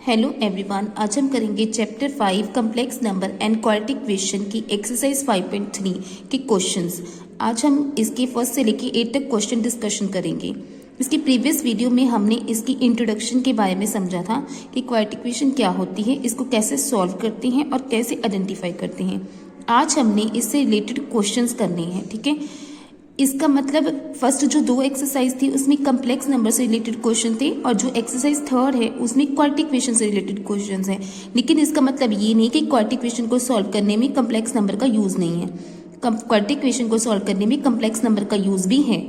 Hello everyone, आज हम करेंगे chapter 5 complex number and quadratic equation की एक्सरसाइज 5.3 के क्वेश्चंस। आज हम इसके फर्स्ट से लेके 8 तक क्वेश्चन डिस्कशन करेंगे। इसकी प्रीवियस वीडियो में हमने इसकी इंट्रोडक्शन के बारे में समझा था कि क्वाड्रेटिक इक्वेशन क्या होती है, इसको कैसे सॉल्व करते हैं और कैसे आइडेंटिफाई करते हैं। आज हमने इससे रिलेटेड क्वेश्चंस करने हैं, ठीक है। इसका मतलब फर्स्ट जो 2 एक्सरसाइज थी उसमें कम्प्लेक्स नंबर से रिलेटेड क्वेश्चन थे और जो एक्सरसाइज 3rd है उसमें क्वाड्रेटिक इक्वेशन से रिलेटेड क्वेश्चन हैं। लेकिन इसका मतलब ये नहीं कि क्वाड्रेटिक इक्वेशन को सॉल्व करने में कम्प्लेक्स नंबर का यूज नहीं है। क्वाड्रेटिक इक्वेशन को सॉल्व करने में कम्प्लेक्स नंबर का यूज भी है,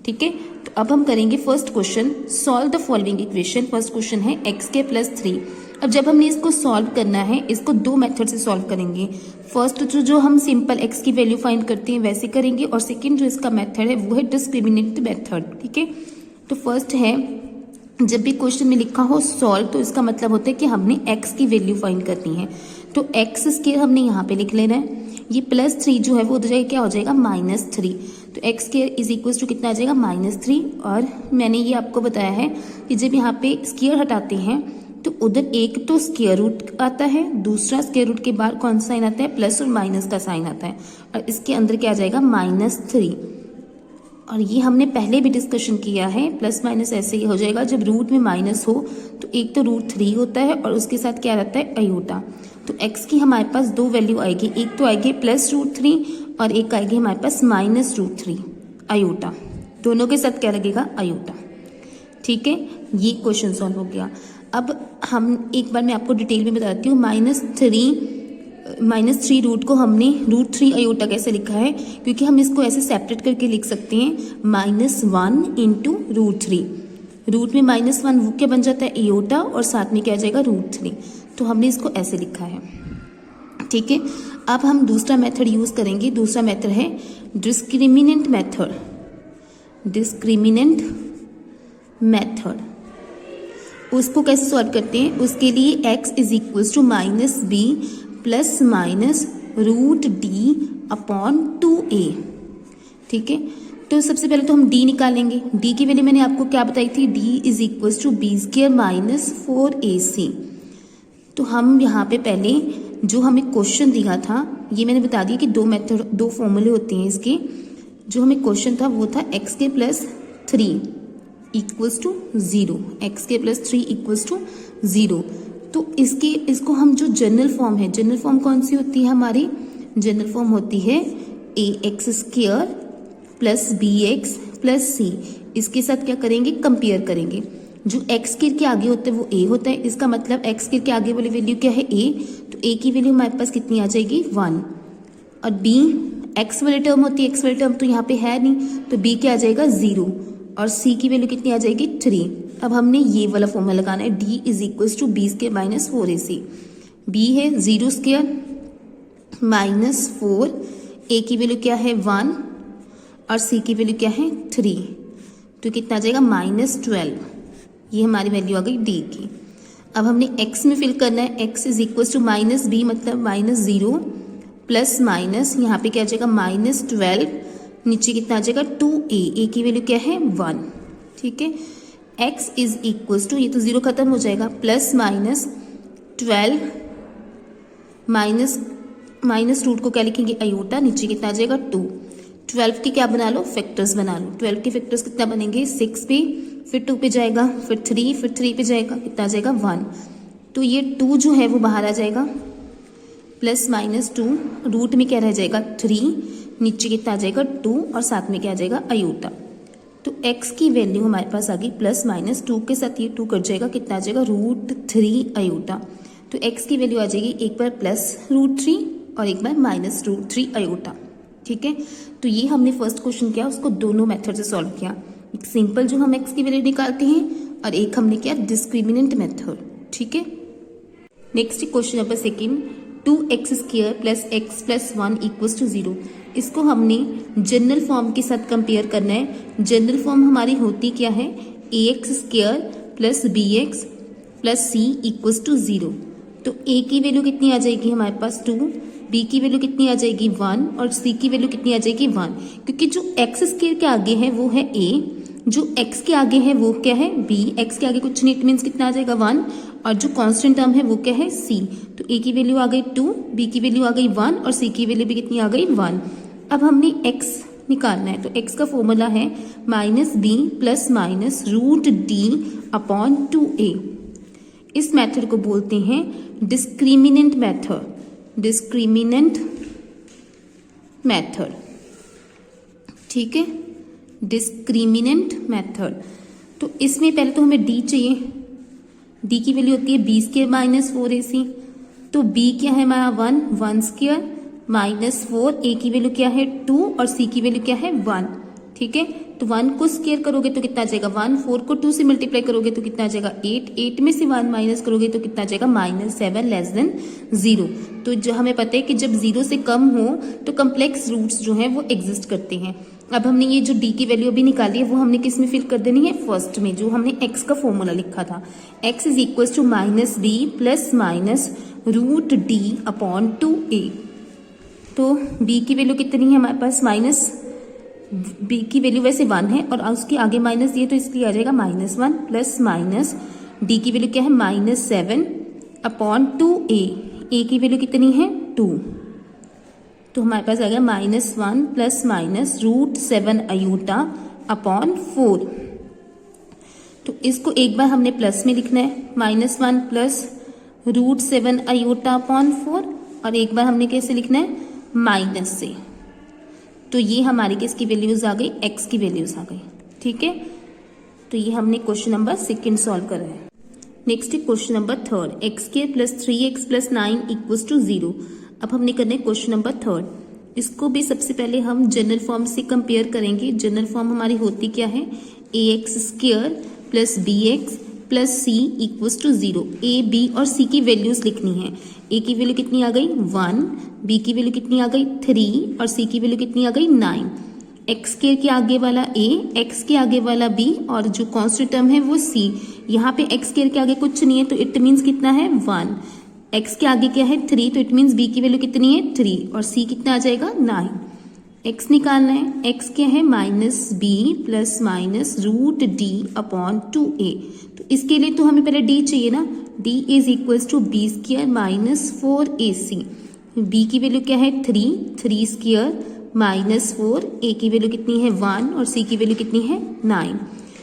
ठीक है। तो अब हम करेंगे first question, solve the following equation. First question है x² + 3। अब जब हमने इसको सॉल्व करना है, इसको 2 मेथड से सॉल्व करेंगे। फर्स्ट जो हम सिंपल x की वैल्यू फाइंड करते हैं वैसे करेंगे, और सेकंड जो इसका मेथड है वो है डिस्क्रिमिनेंट मेथड, ठीक है। तो फर्स्ट है, जब भी क्वेश्चन में लिखा हो सॉल्व तो इसका मतलब होता है कि हमने x की वैल्यू फाइंड करनी है। तो x² हमने यहाँ पे लिख लेना है। ये +3 जो है वो हो जाएगा, क्या हो जाएगा, -3। तो x² = कितना आ जाएगा, -3। और मैंने ये आपको बताया है कि जब यहाँ पे स्क्वायर हटाते हैं तो उधर एक तो स्क्वायर रूट आता है, दूसरा स्क्वायर रूट के बाद कौन सा साइन आता है, प्लस और माइनस का साइन आता है, और इसके अंदर क्या आ जाएगा, -3। और ये हमने पहले भी डिस्कशन किया है, प्लस माइनस ऐसे ही हो जाएगा जब रूट में माइनस हो तो एक तो √3 होता है और उसके साथ क्या रहता है, अयोटा। तो x की हमारे पास 2 वैल्यू आएगी, एक तो आएगी +√3 और एक आएगी हमारे पास -√3 अयोटा। दोनों के साथ क्या लगेगा, अयोटा, ठीक है। ये क्वेश्चन सॉल्व हो गया। अब हम एक बार मैं आपको डिटेल में बताती हूँ। -3 रूट को हमने √3 अयोटा कैसे लिखा है, क्योंकि हम इसको ऐसे सेपरेट करके लिख सकते हैं, -1 × √3। रूट में -1 वो क्या बन जाता है, अयोटा, और साथ में क्या आ जाएगा, √3। तो हमने इसको ऐसे लिखा है, ठीक है। अब हम दूसरा मेथड यूज करेंगे। दूसरा मेथड है डिस्क्रिमिनेंट मेथड। डिस्क्रिमिनेंट मेथड उसको कैसे सॉल्व करते हैं, उसके लिए x = -b ± √d/2a, ठीक है। तो सबसे पहले तो हम d निकालेंगे। d की वैल्यू मैंने आपको क्या बताई थी, d = b² - 4ac। तो हम यहाँ पे पहले जो हमें क्वेश्चन दिया था, ये मैंने बता दिया कि 2 मेथड 2 फॉर्मूले होते हैं इसके। जो हमें क्वेश्चन था वो था x² + 3 = 0, x² + 3 = 0। तो इसको हम जो जनरल फॉर्म है, जनरल फॉर्म कौन सी होती है हमारी, जनरल फॉर्म होती है ax² + bx + c। इसके साथ क्या करेंगे, कंपेयर करेंगे। जो x² के आगे होता है वो a होता है, इसका मतलब x² के आगे वाली वैल्यू क्या है, a। तो a की वैल्यू हमारे पास कितनी आ जाएगी, 1। और b x वाली टर्म होती है, x वाली टर्म तो यहाँ पे है नहीं, तो b क्या आ जाएगा, 0। और c की वैल्यू कितनी आ जाएगी, 3। अब हमने ये वाला फॉर्मूला लगाना है, d = b² - 4ac। b है 0² - 4, a की वैल्यू क्या है, 1, और c की वैल्यू क्या है, 3। तो कितना आ जाएगा, -12। ये हमारी वैल्यू आ गई d की। अब हमने x में फिल करना है, x = -b मतलब -0 प्लस माइनस, यहाँ पे क्या आ जाएगा, -12, नीचे कितना आ जाएगा, 2a। a की वैल्यू क्या है, 1, ठीक है। x = ये तो 0 खत्म हो जाएगा, +-12 माइनस रूट को क्या लिखेंगे, अयोटा, नीचे कितना आ जाएगा, 2। 12 के क्या बना लो, फैक्टर्स बना लो। 12 के फैक्टर्स कितना बनेंगे, 6 पे, फिर 2 पे जाएगा, फिर 3 पे जाएगा, कितना आ जाएगा, 1। तो ये 2 जो है वो बाहर आ जाएगा, +-2, रूट में क्या रह जाएगा, 3, नीचे कितना आ जाएगा, 2, और साथ में क्या आ जाएगा, अयोटा। तो x की वैल्यू हमारे पास आ गई +-2 के साथ ये 2 कट जाएगा, कितना आ जाएगा, √3 अयोटा। तो x की वैल्यू आ जाएगी एक बार +√3 और एक बार -√3 अयोटा, ठीक है। तो ये हमने फर्स्ट क्वेश्चन किया, उसको दोनों मेथड से सॉल्व किया। एक सिंपल जो हम x की वैल्यू निकालते हैं, और एक हमने किया डिस्क्रिमिनेंट मेथड, ठीक है। Next question number 2, 2x² + x + 1 = 0। इसको हमने जनरल फॉर्म के साथ कंपेयर करना है। जनरल फॉर्म हमारी होती क्या है, ax² + bx + c = 0। तो a की वैल्यू कितनी आ जाएगी हमारे पास, 2, b की वैल्यू कितनी आ जाएगी, 1, और c की वैल्यू कितनी आ जाएगी, 1। क्योंकि जो x² के आगे है वो है a, जो x के आगे है वो क्या है, b, x के आगे कुछ नहीं, मीन्स कितना आ जाएगा 1, और जो कांस्टेंट टर्म है वो क्या है c। तो a की वैल्यू आ गई 2, b की वैल्यू आ गई 1 और c की वैल्यू भी कितनी आ गई 1। अब हमने x निकालना है, तो x का फॉर्मूला है -b plus minus root D upon 2a। इस मेथड को बोलते हैं डिस्क्रिमिनेंट मेथड, डिस्क्रिमिनेंट मेथड, ठीक है, डिस्क्रिमिनेंट मेथड। तो इसमें पहले तो हमें d चाहिए, d की वैल्यू होती है b स्क्वायर माइनस 4ac। तो b क्या है हमारा 1 स्क्वायर माइनस 4, a की वैल्यू क्या है 2 और c की वैल्यू क्या है 1, ठीक है। तो 1 को स्क्वायर करोगे तो कितना आ जाएगा 1, 4 को 2 से मल्टीप्लाई करोगे तो कितना आ जाएगा 8, 8 में से 1 माइनस करोगे तो कितना आ जाएगा -7 लेस देन 0। तो जो हमें पता है कि जब 0 से कम हो तो कम्प्लेक्स रूट्स जो हैं वो एग्जिस्ट करते हैं। अब हमने ये जो d की वैल्यू अभी निकाली है वो हमने किस में फिल कर देनी है, फर्स्ट में, जो हमने x का फॉर्मूला लिखा था, x is equal to -b plus minus root D upon 2a। तो b की वैल्यू कितनी है हमारे पास, b की वैल्यू वैसे 1 है और उसके आगे माइनस दिए तो इसलिए आ जाएगा -1 प्लस माइनस d की वैल्यू क्या है -7 अपॉन 2a, a की वैल्यू कितनी है 2। तो हमारे पास आ गया -1 plus minus root 7 iota upon 4। तो इसको एक बार हमने प्लस में लिखना है, -1 प्लस रूट 7 अयोटा अपॉन 4, और एक बार हमने कैसे लिखना है, माइनस से। तो ये हमारी किसकी वैल्यूज आ गई, x की वैल्यूज आ गई, ठीक है। तो ये हमने क्वेश्चन नंबर 2 सॉल्व करा है। नेक्स्ट है question number 3, x² plus 3x plus 9 equals to 0। अब हमने करना है क्वेश्चन नंबर 3। इसको भी सबसे पहले हम जनरल फॉर्म से कंपेयर करेंगे। जनरल फॉर्म हमारी होती क्या है, ax² plus bx plus c equals to 0। a b और c की वैल्यूज लिखनी है। a की वैल्यू कितनी आ गई 1, b की वैल्यू कितनी आ गई 3 और c की वैल्यू कितनी आ गई 9। x² के आगे वाला a, x के आगे वाला b और जो कांस्टेंट टर्म है वो c। यहाँ पे x² के आगे कुछ नहीं है तो इट मीन्स कितना है 1। x के आगे क्या है 3, तो इट मीन्स b की वैल्यू कितनी है 3 और c कितना आ जाएगा 9। x निकालना है, x क्या है -b plus minus root D upon 2a। तो इसके लिए तो हमें पहले d चाहिए ना, d is equals to b square minus 4ac। b की वैल्यू क्या है 3 स्क्वायर माइनस 4, a की वैल्यू कितनी है 1 और c की वैल्यू कितनी है 9।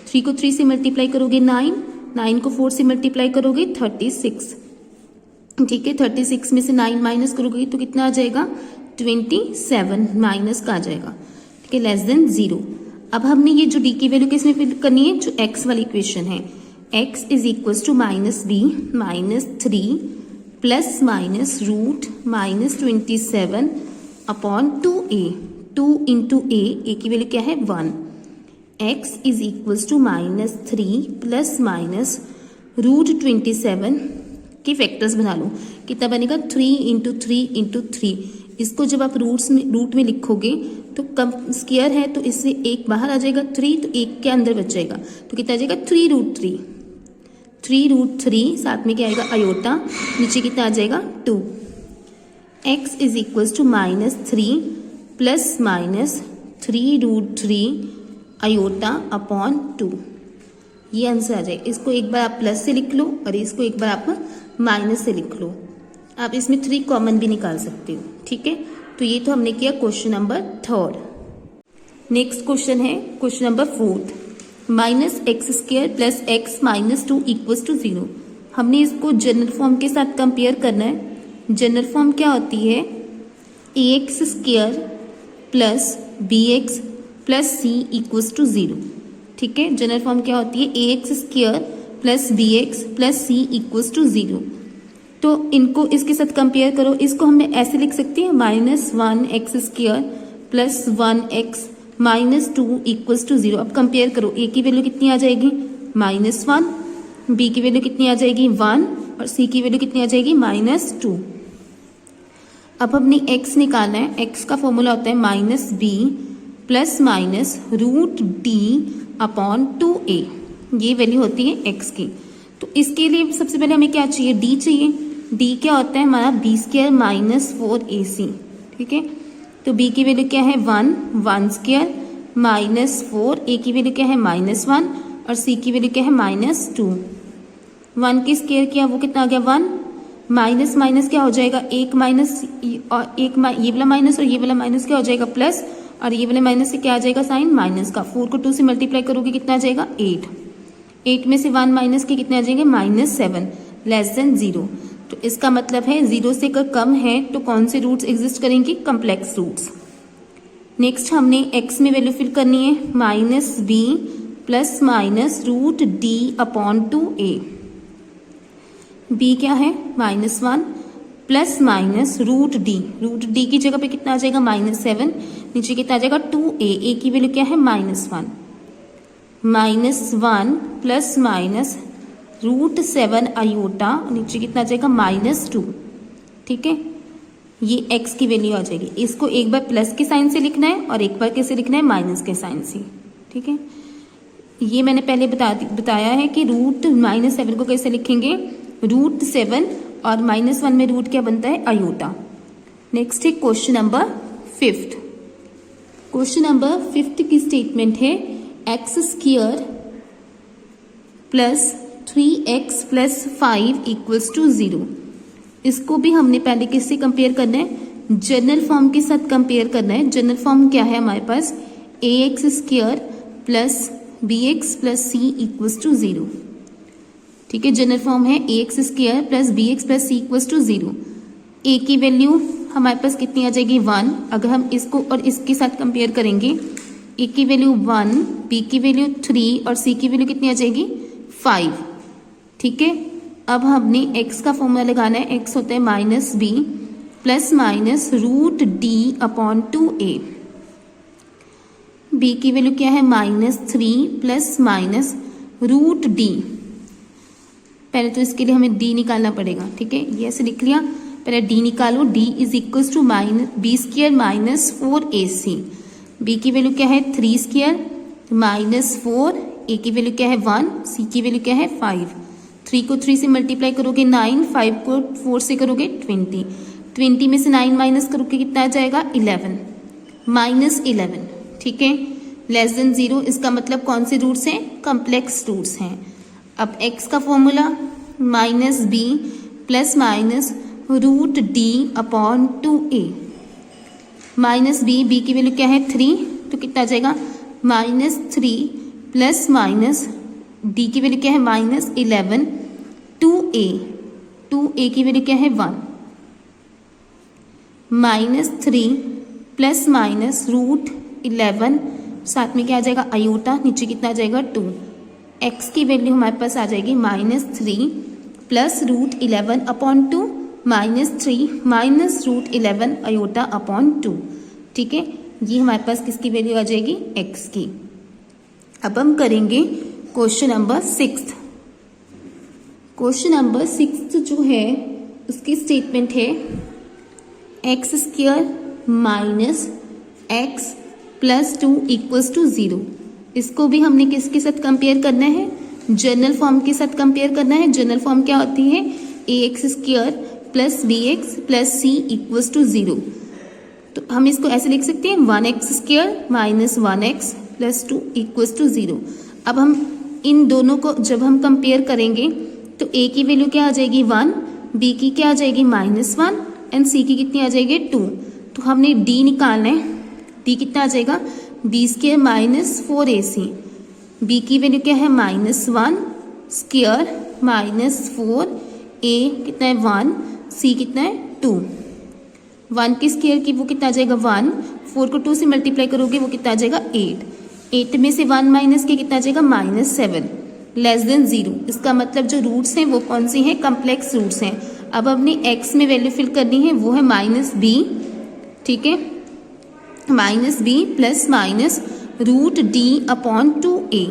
3 को 3 से मल्टीप्लाई करोगे 9, 9 को 4 से मल्टीप्लाई करोगे 36, ठीक है। 36 में से 9 माइनस करोगे तो कितना आ जाएगा 27 माइनस का आ जाएगा, ठीक है, लेस देन 0। अब हमने ये जो d की वैल्यू किसमें फिल करनी है, जो x वाली इक्वेशन है, x is equals to -b minus 3 plus minus root -27 upon 2a। 2 into a की वैल्यू क्या है 1। x is equals to -3 plus minus root 27 के फैक्टर्स बना लो, कितना बनेगा 3 इंटू 3 इंटू 3। इसको जब आप रूट में लिखोगे तो कम स्क्वायर है तो इससे एक बाहर आ जाएगा 3, तो एक के अंदर बच जाएगा, तो कितना आ जाएगा 3√3, साथ में क्या आएगा अयोटा, नीचे कितना आ जाएगा 2। x is equals to -3 plus minus 3√3 iota upon 2। ये आंसर आ जाएगा। इसको एक बार आप प्लस से लिख लो और इसको एक बार आप माइनस से लिख लो। आप इसमें 3 कॉमन भी निकाल सकते हो, ठीक है। तो ये तो हमने किया क्वेश्चन नंबर 3। नेक्स्ट क्वेश्चन है question number 4, -x² plus x minus 2 equals to 0। हमने इसको जनरल फॉर्म के साथ कंपेयर करना है। जनरल फॉर्म क्या होती है, ax² plus bx plus c equals to 0, ठीक है। जनरल फॉर्म क्या होती है, ax² plus bx plus c equals to 0। तो इनको इसके साथ कंपेयर करो। इसको हमने ऐसे लिख सकते हैं -1x² plus 1x minus 2 equals to 0। अब कंपेयर करो, a की वैल्यू कितनी आ जाएगी -1, b की वैल्यू कितनी आ जाएगी 1 और c की वैल्यू कितनी आ जाएगी -2। अब हमने x निकालना है। x का फॉर्मूला होता है -b plus minus root D upon 2a। ये वैल्यू होती है x की। तो इसके लिए सबसे पहले हमें क्या चाहिए, d चाहिए। d क्या होता है हमारा b² माइनस 4ac, ठीक है। तो b की वैल्यू क्या है 1 स्क्वायर माइनस 4, a की वैल्यू क्या है -1 और c की वैल्यू क्या है -2। 1 की स्क्वायर किया वो कितना आ गया 1, माइनस माइनस क्या हो जाएगा, एक माइनस और एक ये वाला माइनस और ये वाला माइनस क्या हो जाएगा प्लस, और ये वाले माइनस से क्या आ जाएगा साइन माइनस का। 4 को 2 से मल्टीप्लाई करोगे कितना आ जाएगा 8, 8 में से 1 माइनस के कितने आ जाएंगे -7 लेस देन 0। तो इसका मतलब है 0 से अगर कम है तो कौन से रूट्स एग्जिस्ट करेंगे, कम्प्लेक्स रूट्स। नेक्स्ट हमने x में वैल्यू फिल करनी है -b plus minus root D upon 2a। b क्या है -1 प्लस माइनस रूट डी की जगह पे कितना आ जाएगा -7, नीचे कितना आ जाएगा 2a, a की वैल्यू क्या है -1 प्लस माइनस रूट 7 आयोटा, नीचे कितना आ जाएगा -2। ठीक है, ये x की वैल्यू आ जाएगी। इसको एक बार प्लस के साइन से लिखना है और एक बार कैसे लिखना है, माइनस के साइन से। ठीक है, ये मैंने पहले बताया है कि रूट -7 को कैसे लिखेंगे, रूट 7 और -1 में रूट क्या बनता है, आयोटा। नेक्स्ट है क्वेश्चन नंबर 5। क्वेश्चन नंबर 5 की स्टेटमेंट है x² plus 3x plus 5 equals to 0। इसको भी हमने पहले किससे कंपेयर करना है, जनरल फॉर्म के साथ कंपेयर करना है। जनरल फॉर्म क्या है हमारे पास, ax² plus bx plus c equals to 0। ठीक है, जनरल फॉर्म है ax² plus bx plus c equals to 0। a की वैल्यू हमारे पास कितनी आ जाएगी 1, अगर हम इसको और इसके साथ कंपेयर करेंगे, a की वैल्यू 1, b की वैल्यू 3 और c की वैल्यू कितनी आ जाएगी 5। ठीक है, अब हमने x का फॉर्मूला लगाना है, x होता है -b plus minus root D upon 2a। b की वैल्यू क्या है -3 प्लस माइनस रूट डी। पहले तो इसके लिए हमें d निकालना पड़ेगा। ठीक है, ये ऐसे लिख लिया, पहले d निकालो, d is equals to b² minus 4ac। b की वैल्यू क्या है 3² माइनस 4, a की वैल्यू क्या है 1, c की वैल्यू क्या है 5। 3 को 3 से मल्टीप्लाई करोगे 9, 5 को 4 से करोगे 20, 20 में से 9 माइनस करोगे कितना आ जाएगा 11, -11। ठीक है, लेस देन 0, इसका मतलब कौन से रूट्स हैं, कम्प्लेक्स रूट्स हैं। अब x का formula -b plus minus root D upon 2a। -b की वैल्यू क्या है 3, तो कितना आ जाएगा -3 प्लस माइनस d की वैल्यू क्या है -11, 2a की वैल्यू क्या है 1, -3 प्लस माइनस रूट 11, साथ में क्या आ जाएगा आयोटा, नीचे कितना आ जाएगा 2। x की वैल्यू हमारे पास आ जाएगी -3 plus root 11 upon 2, -3 minus root 11 iota upon 2। ठीक है, ये हमारे पास किसकी वैल्यू आ जाएगी, x की। अब हम करेंगे क्वेश्चन नंबर 6। क्वेश्चन नंबर 6 जो है उसकी स्टेटमेंट है x² minus x plus 2 equals to 0। इसको भी हमने किसके साथ कंपेयर करना है, जनरल फॉर्म के साथ कंपेयर करना है। जनरल फॉर्म क्या होती है, ax² plus bx plus c equals to 0। तो हम इसको ऐसे लिख सकते हैं 1x² minus 1x plus 2 equals to 0। अब हम इन दोनों को जब हम कंपेयर करेंगे तो a की वैल्यू क्या आ जाएगी 1, b की क्या आ जाएगी -1 एंड c की कितनी आ जाएगी 2। तो हमने d निकालना है, d कितना आ जाएगा b² माइनस 4ac। b की वैल्यू क्या है -1² माइनस 4, a कितना है 1, c कितना है 2। 1 की स्क्वायर की वो कितना आ जाएगा 1, 4 को 2 से मल्टीप्लाई करोगे वो कितना आ जाएगा 8, 8 में से 1 माइनस के कितना आ जाएगा -7 लेस देन 0। इसका मतलब जो रूट्स हैं वो कौन सी हैं, कम्प्लेक्स रूट्स हैं। अब अपनी x में वैल्यू फिल करनी है, वो है -b। ठीक है, -b plus minus root D upon 2a।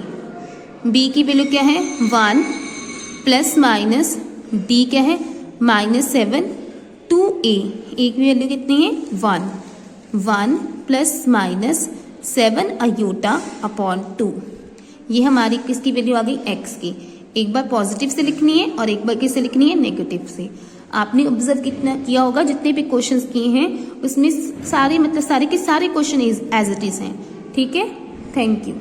b की वैल्यू क्या है 1 प्लस माइनस d क्या है -7, 2a, a की वैल्यू कितनी है 1 प्लस माइनस 7 आयोटा अपॉन 2। ये हमारी किसकी वैल्यू आ गई, x की। एक बार पॉजिटिव से लिखनी है और एक बार किससे लिखनी है, नेगेटिव से। आपने ऑब्जर्व कितना किया होगा, जितने भी क्वेश्चंस किए हैं उसमें सारे के सारे क्वेश्चन एज इट इज हैं। ठीक है, थैंक यू।